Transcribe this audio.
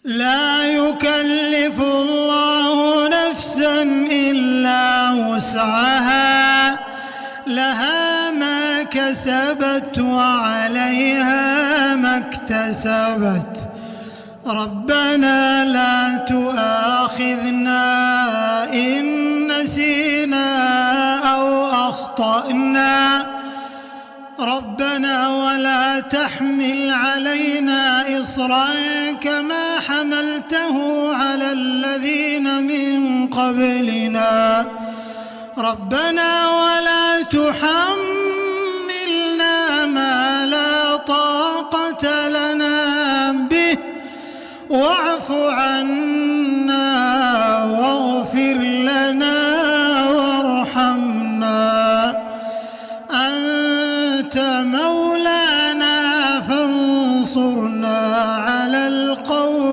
لا يكلف الله نفسا إلا وسعها، لها ما كسبت وعليها ما اكتسبت. ربنا لا تؤاخذنا إن نسينا أو أخطأنا، ربنا ولا تحمل علينا إصرا كما حملته على الذين من قبلنا، ربنا ولا تحملنا ما لا طاقة لنا به واعف عنا